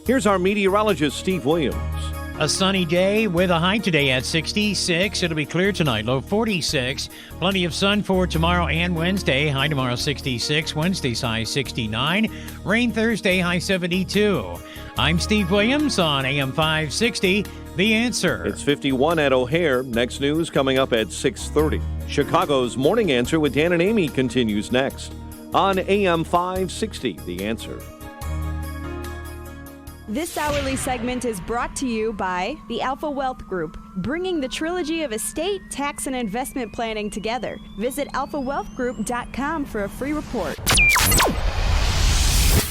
Here's our meteorologist, Steve Williams. A sunny day with a high today at 66. It'll be clear tonight, low 46. Plenty of sun for tomorrow and Wednesday. High tomorrow 66. Wednesday's high 69. Rain Thursday, high 72. I'm Steve Williams on AM 560. The Answer. It's 51 at O'Hare. Next news coming up at 6:30. Chicago's Morning Answer with Dan and Amy continues next on AM 560. The Answer. This hourly segment is brought to you by the Alpha Wealth Group, bringing the trilogy of estate, tax, and investment planning together. Visit alphawealthgroup.com for a free report.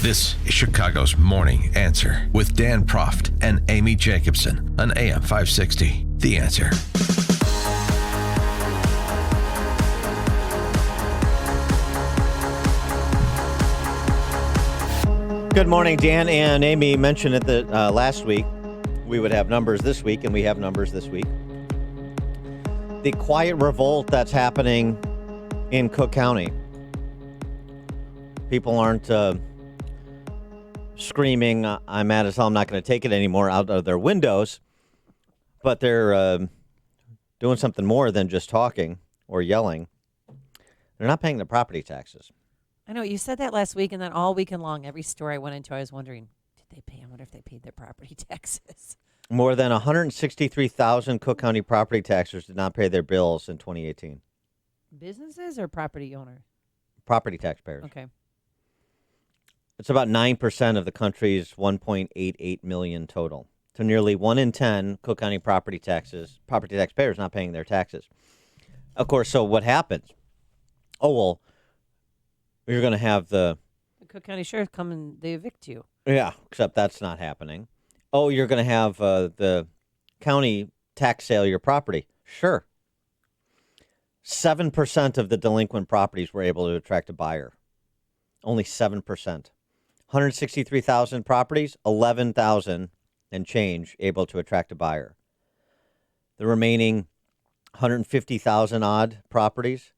This is Chicago's Morning Answer with Dan Proft and Amy Jacobson on AM 560. The Answer. Good morning, Dan and Amy mentioned it last week. We would have numbers this week, and we have numbers this week. The quiet revolt that's happening in Cook County. People aren't screaming, I'm mad as hell, I'm not going to take it anymore, out of their windows, but they're doing something more than just talking or yelling. They're not paying their property taxes. I know, you said that last week, and then all weekend long, every store I went into, I was wondering, did they pay? I wonder if they paid their property taxes. More than 163,000 Cook County property taxers did not pay their bills in 2018. Businesses or property owners? Property taxpayers. Okay. It's about 9% of the country's 1.88 million total. So nearly 1 in 10 Cook County property taxpayers not paying their taxes. Of course, so what happens? Oh, well, you're going to have the Cook County Sheriff come and they evict you. Yeah, except that's not happening. Oh, you're going to have the county tax sale your property. Sure. 7% of the delinquent properties were able to attract a buyer. Only 7%. 163,000 properties, 11,000 and change able to attract a buyer. The remaining 150,000 odd properties.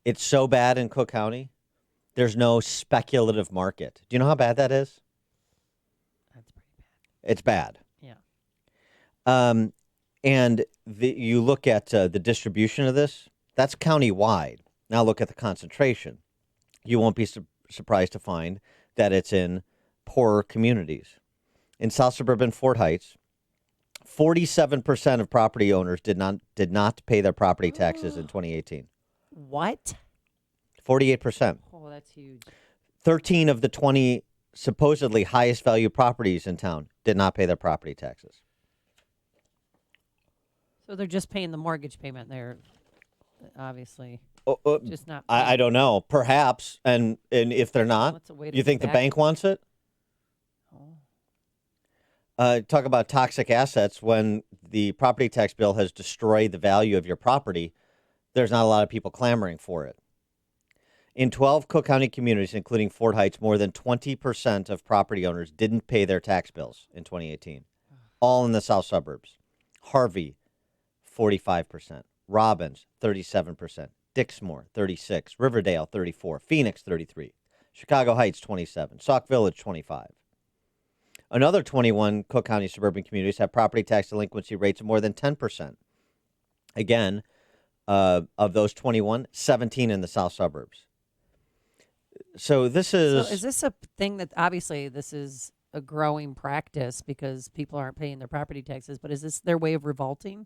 It's so bad in Cook County, there's no speculative market. Do you know how bad that is? That's pretty bad. It's bad. Yeah. And you look at the distribution of this, that's county-wide. Now look at the concentration. You won't be surprised to find that it's in poorer communities. In South Suburban Fort Heights, 47% of property owners did not pay their property taxes in 2018. What? 48%. Oh, that's huge. 13 of the 20 supposedly highest value properties in town did not pay their property taxes. So they're just paying the mortgage payment. They're obviously just not. I don't know. Perhaps. And if they're not, you think the bank wants it? Talk about toxic assets. When the property tax bill has destroyed the value of your property, there's not a lot of people clamoring for it. In 12 Cook County communities, including Fort Heights, more than 20% of property owners didn't pay their tax bills in 2018. All in the south suburbs. Harvey, 45%. Robbins, 37%. Dixmoor, 36%. Riverdale, 34%. Phoenix, 33%. Chicago Heights, 27%. Sauk Village, 25%. Another 21 Cook County suburban communities have property tax delinquency rates of more than 10%. Again, of those 21, 17 in the south suburbs. So this is... So is this a thing that, obviously, this is a growing practice because people aren't paying their property taxes, but is this their way of revolting?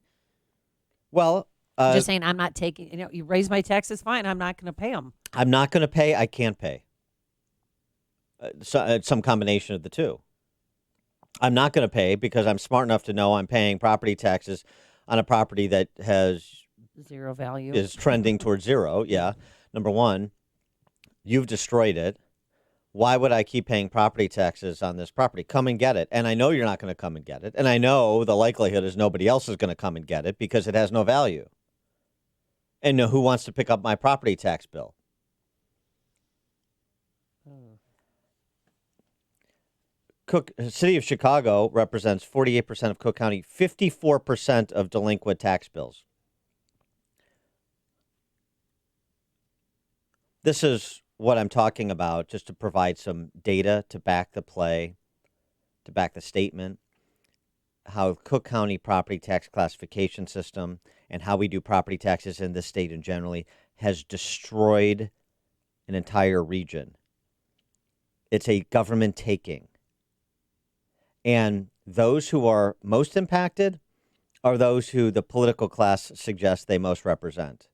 Well... just saying, I'm not taking, you raise my taxes, fine, I'm not going to pay them. I'm not going to pay, I can't pay. Some combination of the two. I'm not going to pay because I'm smart enough to know I'm paying property taxes on a property that has... zero value. Is trending towards zero, yeah. Number one, you've destroyed it. Why would I keep paying property taxes on this property? Come and get it. And I know you're not going to come and get it. And I know the likelihood is nobody else is going to come and get it because it has no value. And who wants to pick up my property tax bill? City of Chicago represents 48% of Cook County, 54% of delinquent tax bills. This is what I'm talking about, just to provide some data to back the play, to back the statement, how Cook County property tax classification system and how we do property taxes in this state and generally has destroyed an entire region. It's a government taking. And those who are most impacted are those who the political class suggests they most represent.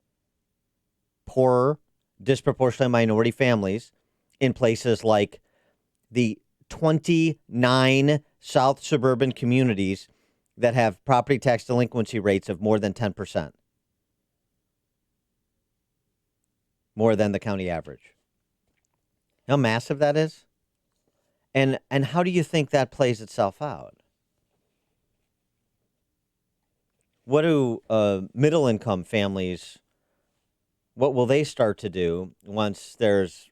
Poorer, disproportionately minority families in places like the 29 South suburban communities that have property tax delinquency rates of more than 10%, more than the county average. How massive that is? And how do you think that plays itself out? What do middle income families, what will they start to do once there's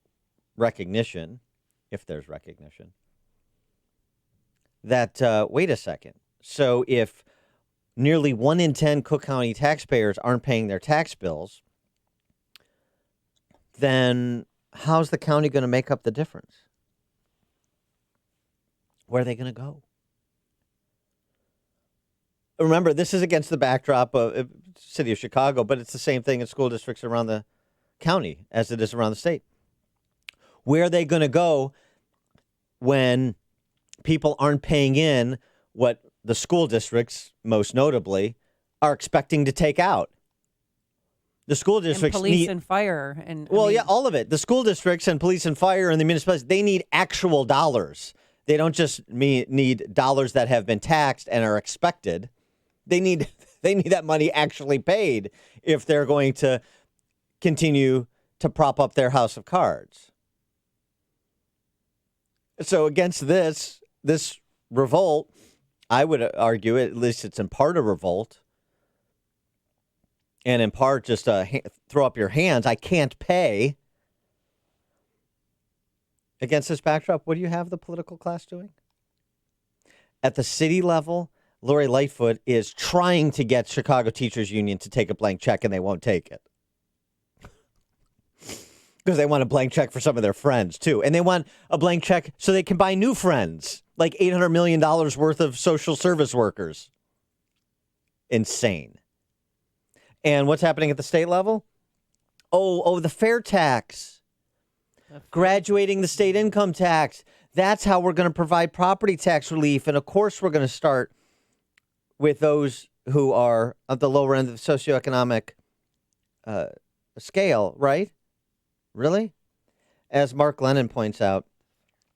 recognition, if there's recognition, that, wait a second, so if nearly 1 in 10 Cook County taxpayers aren't paying their tax bills, then how's the county going to make up the difference? Where are they going to go? Remember, this is against the backdrop of city of Chicago, but it's the same thing in school districts around the county as it is around the state. Where are they going to go when people aren't paying in what the school districts, most notably, are expecting to take out? The school districts and police need, and fire and yeah, all of it. The school districts and police and fire and the municipalities, they need actual dollars. They don't just need dollars that have been taxed and are expected. They need that money actually paid if they're going to continue to prop up their house of cards. So against this revolt, I would argue, at least it's in part a revolt, and in part just throw up your hands. I can't pay. Against this backdrop, what do you have the political class doing? At the city level, Lori Lightfoot is trying to get Chicago Teachers Union to take a blank check, and they won't take it. Because they want a blank check for some of their friends, too. And they want a blank check so they can buy new friends, like $800 million worth of social service workers. Insane. And what's happening at the state level? Oh, the fair tax. Graduating the state income tax. That's how we're going to provide property tax relief. And, of course, we're going to start with those who are at the lower end of the socioeconomic scale, right? Really? As Mark Lennon points out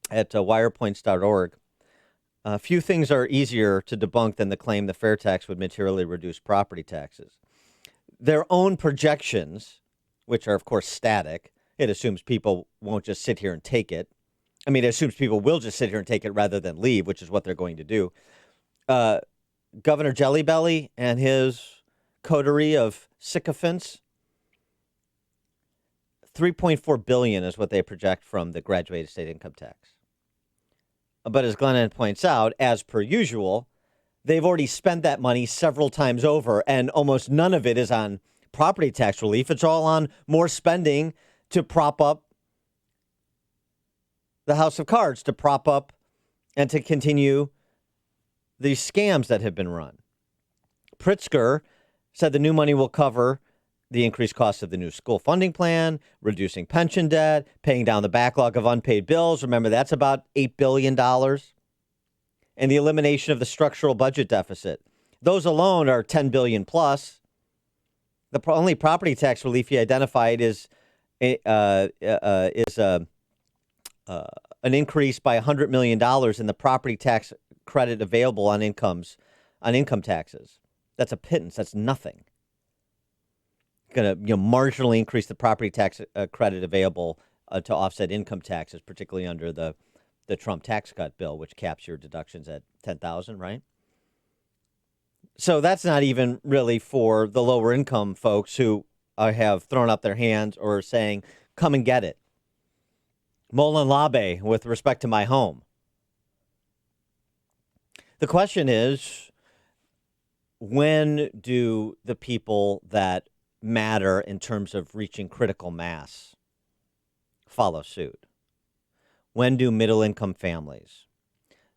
at wirepoints.org, few things are easier to debunk than the claim the fair tax would materially reduce property taxes. Their own projections, which are, of course, static, it assumes people won't just sit here and take it. I mean, it assumes people will just sit here and take it rather than leave, which is what they're going to do. Governor Jellybelly and his coterie of sycophants, $3.4 billion is what they project from the graduated state income tax. But as Glennon points out, as per usual, they've already spent that money several times over, and almost none of it is on property tax relief. It's all on more spending to prop up the house of cards, to prop up and to continue the scams that have been run. Pritzker said the new money will cover the increased cost of the new school funding plan, reducing pension debt, paying down the backlog of unpaid bills. Remember, that's about $8 billion. And the elimination of the structural budget deficit. Those alone are $10 billion plus. The only property tax relief he identified is an increase by $100 million in the property tax credit available on income taxes. That's a pittance. That's nothing. Going to marginally increase the property tax credit available to offset income taxes, particularly under the Trump tax cut bill, which caps your deductions at $10,000, right? So that's not even really for the lower income folks who have thrown up their hands or are saying, come and get it. Molin Labe with respect to my home. The question is, when do the people that matter in terms of reaching critical mass follow suit? When do middle-income families,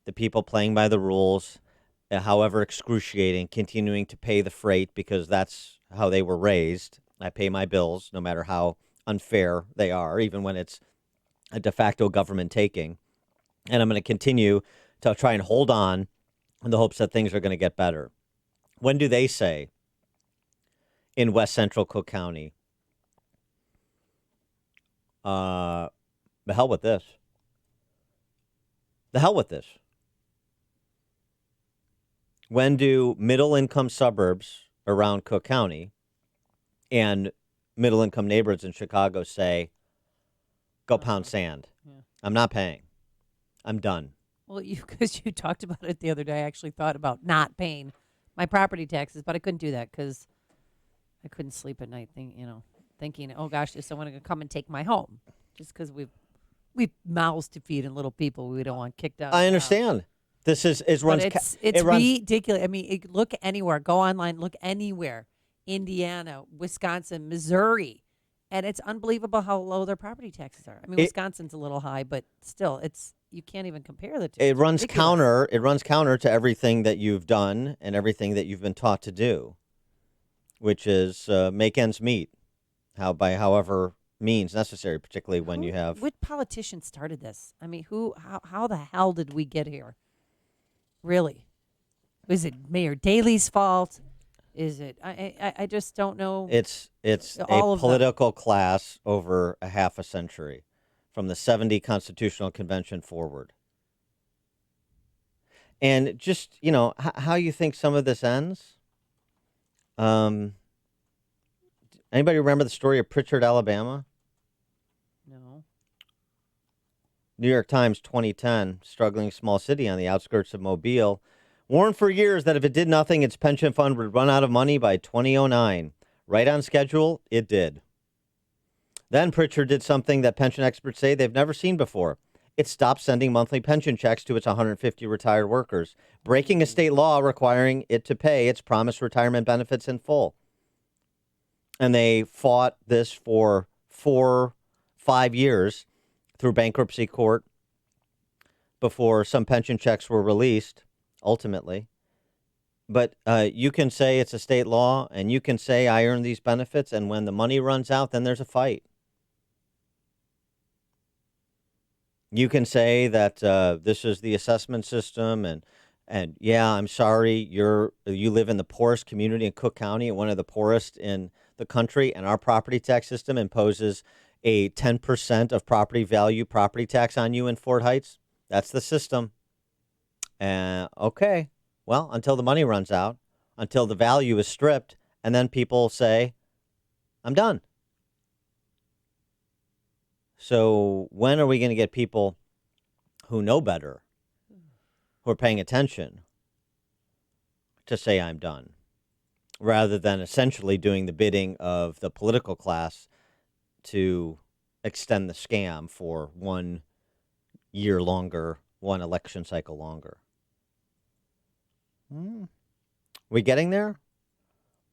the people playing by the rules, however excruciating, continuing to pay the freight because that's how they were raised? I pay my bills no matter how unfair they are, even when it's a de facto government taking. And I'm going to continue to try and hold on in the hopes that things are going to get better. When do they say in West Central Cook County, the hell with this? The hell with this. When do middle-income suburbs around Cook County and middle-income neighborhoods in Chicago say, go pound sand? Yeah. I'm not paying. I'm done. Well, because you talked about it the other day, I actually thought about not paying my property taxes, but I couldn't do that because I couldn't sleep at night thinking, oh gosh, is someone going to come and take my home? Just because we've mouths to feed and little people we don't want kicked out. I understand. This is runs. But it runs, ridiculous. I mean, look anywhere. Go online. Look anywhere. Indiana, Wisconsin, Missouri, and it's unbelievable how low their property taxes are. I mean, Wisconsin's a little high, but still, you can't even compare the two. It It's runs ridiculous. counter. It runs counter to everything that you've done and everything that you've been taught to do, which is make ends meet, by however means necessary, particularly when you have. What politician started this? I mean, how the hell did we get here? Really? Is it Mayor Daley's fault? Is it? I just don't know. It's all a of political class over a half a century, from the 70 Constitutional Convention forward. And just, how you think some of this ends? Anybody remember the story of Pritchard, Alabama? No. New York Times 2010, struggling small city on the outskirts of Mobile, warned for years that if it did nothing, its pension fund would run out of money by 2009. Right on schedule, it did. Then Pritchard did something that pension experts say they've never seen before. It stopped sending monthly pension checks to its 150 retired workers, breaking a state law requiring it to pay its promised retirement benefits in full. And they fought this for 4-5 years through bankruptcy court before some pension checks were released, ultimately. But you can say it's a state law, and you can say I earned these benefits, and when the money runs out, then there's a fight. You can say that this is the assessment system, and yeah, I'm sorry, you live in the poorest community in Cook County, one of the poorest in the country, and our property tax system imposes a 10% of property value property tax on you in Fort Heights. That's the system. Okay, well, until the money runs out, until the value is stripped, and then people say, I'm done. So when are we going to get people who know better, who are paying attention, to say I'm done, rather than essentially doing the bidding of the political class to extend the scam for 1 year longer, one election cycle longer? We getting there?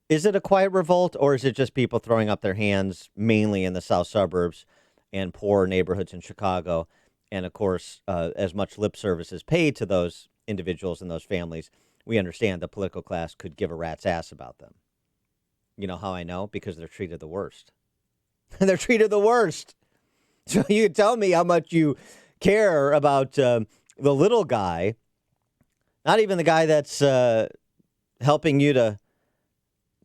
Is it a quiet revolt, or is it just people throwing up their hands, mainly in the south suburbs and poor neighborhoods in Chicago? And of course, as much lip service is paid to those individuals and those families, we understand the political class could give a rat's ass about them. You know how I know? Because they're treated the worst. They're treated the worst. So you tell me how much you care about the little guy, not even the guy that's helping you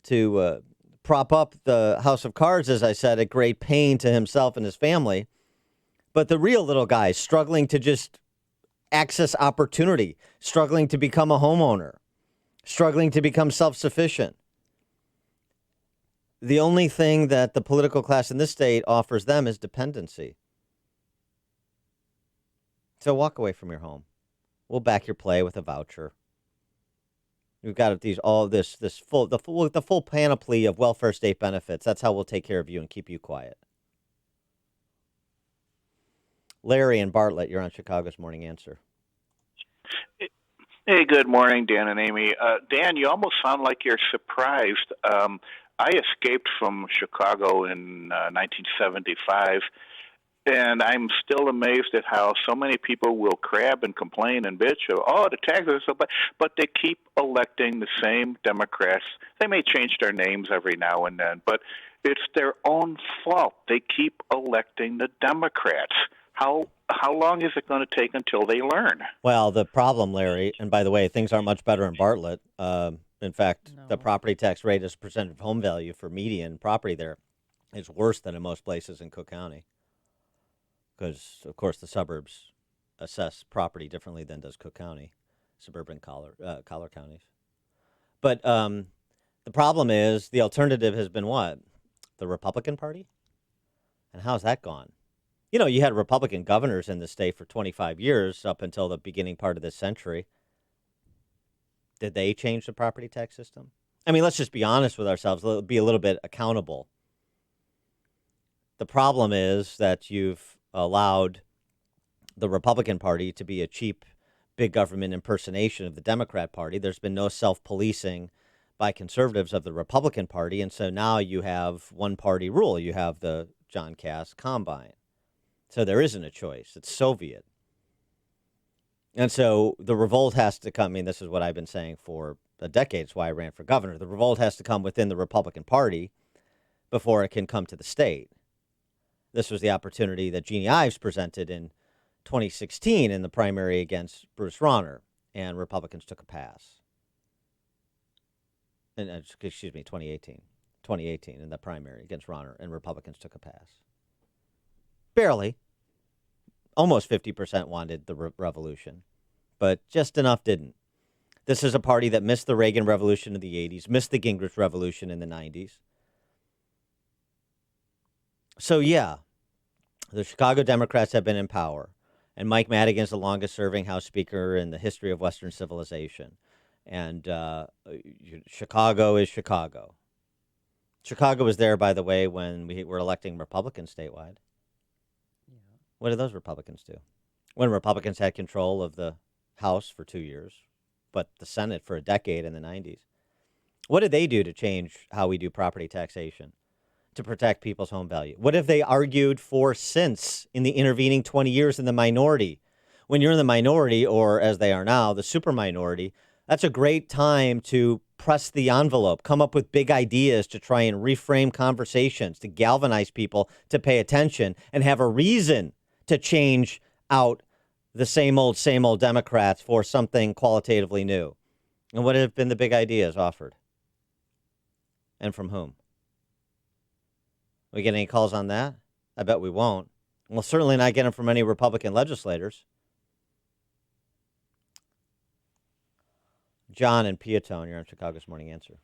to prop up the house of cards, as I said, at great pain to himself and his family. But the real little guy struggling to just access opportunity, struggling to become a homeowner, struggling to become self-sufficient. The only thing that the political class in this state offers them is dependency. So walk away from your home. We'll back your play with a voucher. We've got the full panoply of welfare state benefits. That's how we'll take care of you and keep you quiet. Larry and Bartlett, you're on Chicago's Morning Answer. Hey, good morning, Dan and Amy. Dan, you almost sound like you're surprised. I escaped from Chicago in 1975, And I'm still amazed at how so many people will crab and complain and bitch of, oh, the taxes are so bad, but they keep electing the same Democrats. They may change their names every now and then, but it's their own fault. They keep electing the Democrats. How long is it going to take until they learn? Well, the problem, Larry, and by the way, things aren't much better in Bartlett. In fact, the No. property tax rate as a percent of home value for median property there is worse than in most places in Cook County. Because, of course, the suburbs assess property differently than does Cook County, suburban collar counties. But the problem is the alternative has been what? The Republican Party? And how's that gone? You know, you had Republican governors in the state for 25 years up until the beginning part of this century. Did they change the property tax system? I mean, let's just be honest with ourselves, be a little bit accountable. The problem is that you've allowed the Republican Party to be a cheap big government impersonation of the Democrat Party. There's been no self-policing by conservatives of the Republican Party, and so now you have one-party rule. You have the John Cass Combine. So there isn't a choice. It's Soviet. And so the revolt has to come. I mean, this is what I've been saying for a decade. It's why I ran for governor. The revolt has to come within the Republican Party before it can come to the state. This was the opportunity that Jeannie Ives presented in 2016 in the primary against Bruce Rauner, and Republicans took a pass. And, excuse me, 2018 in the primary against Rauner, and Republicans took a pass. Barely. Almost 50% wanted the revolution, but just enough didn't. This is a party that missed the Reagan Revolution in the 80s, missed the Gingrich Revolution in the 90s. So, yeah, the Chicago Democrats have been in power, and Mike Madigan's the longest-serving House Speaker in the history of Western civilization. And Chicago is Chicago. Chicago was there, by the way, when we were electing Republicans statewide. Yeah. What did those Republicans do? When Republicans had control of the House for 2 years, but the Senate for a decade in the 90s. What did they do to change how we do property taxation to protect people's home value? What have they argued for since in the intervening 20 years in the minority? When you're in the minority, or as they are now, the super minority, that's a great time to press the envelope, come up with big ideas to try and reframe conversations, to galvanize people to pay attention and have a reason to change out the same old Democrats for something qualitatively new. And what have been the big ideas offered? And from whom? We get any calls on that? I bet we won't. We'll certainly not get them from any Republican legislators. John and Peatone, you're on Chicago's Morning Answer.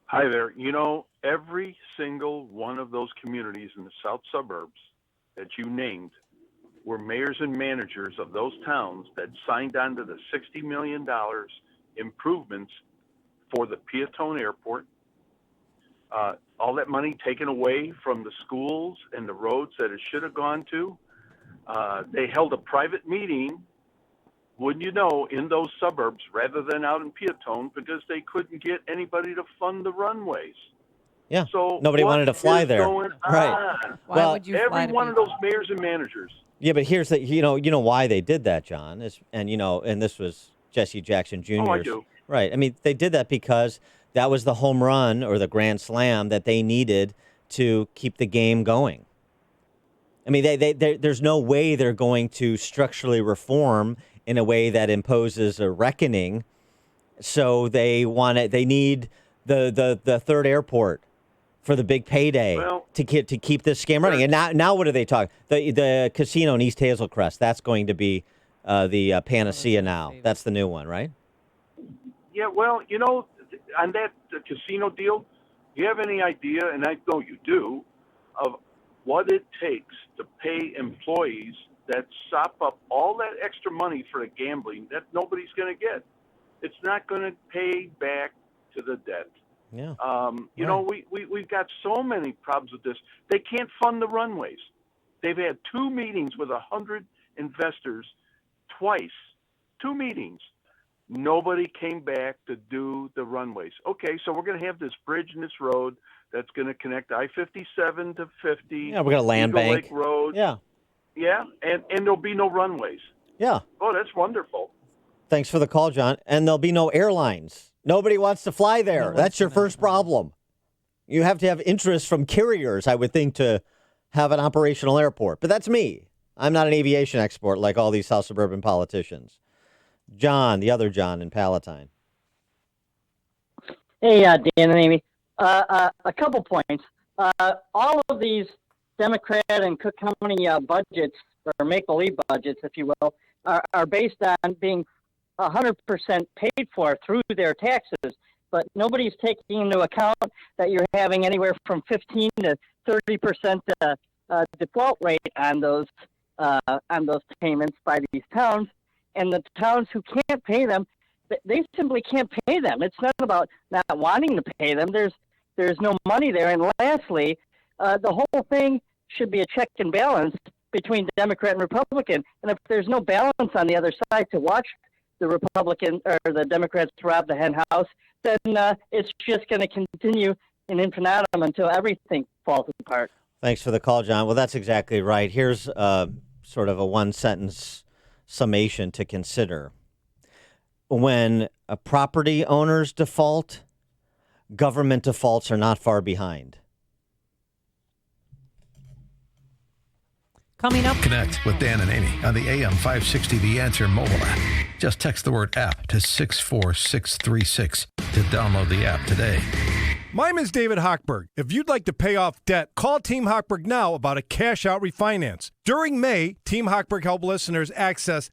Hi there. You know, every single one of those communities in the south suburbs that you named were mayors and managers of those towns that signed on to the $60 million improvements for the Peatone Airport. All that money taken away from the schools and the roads that it should have gone to. They held a private meeting, wouldn't you know, in those suburbs rather than out in Peatone because they couldn't get anybody to fund the runways. Yeah. So nobody wanted to fly there. Right. Why would you fly every to one of those mayors and managers. Yeah, but here's the you know why they did that, John, and this was Jesse Jackson Jr.'s. Oh, I do. Right. I mean, they did that because that was the home run or the grand slam that they needed to keep the game going. I mean, there's no way they're going to structurally reform in a way that imposes a reckoning. So they need the third airport for the big payday to keep this scam running. And now what are they talking? The casino in East Hazelcrest, that's going to be the panacea now. That's the new one, right? Yeah, well, you know, on that casino deal, do you have any idea, and I know you do, of what it takes to pay employees that sop up all that extra money for the gambling that nobody's going to get? It's not going to pay back to the debt. Yeah. You know, we've got so many problems with this. They can't fund the runways. They've had 2 meetings with 100 investors twice. 2 meetings. Nobody came back to do the runways. Okay, so we're going to have this bridge and this road that's going to connect I-57 to 50. Yeah, we're going to land Eagle bank. Lake Road. Yeah. Yeah, and there'll be no runways. Yeah. Oh, that's wonderful. Thanks for the call, John. And there'll be no airlines. Nobody wants to fly there. That's your first problem. You have to have interest from carriers, I would think, to have an operational airport. But that's me. I'm not an aviation expert like all these South Suburban politicians. John, the other John in Palatine. Hey, Dan and Amy. A couple points. All of these Democrat and Cook County budgets, or make-believe budgets, if you will, are based on being 100% paid for through their taxes. But nobody's taking into account that you're having anywhere from 15 to 30% default rate on those payments by these towns, and the towns who can't pay them, they simply can't pay them. It's not about not wanting to pay them. There's no money there. And lastly, the whole thing should be a check and balance between Democrat and Republican. And if there's no balance on the other side to watch the Republican or the Democrats rob the hen house, then it's just going to continue in infinitum until everything falls apart. Thanks for the call, John. Well, that's exactly right. Here's sort of a one-sentence summation to consider. When a property owners default, government defaults are not far behind. Coming up. Connect with Dan and Amy on the AM 560 The Answer mobile app. Just text the word app to 64636 to download the app today. My name is David Hochberg. If you'd like to pay off debt, call Team Hochberg now about a cash-out refinance. During May, Team Hochberg helped listeners access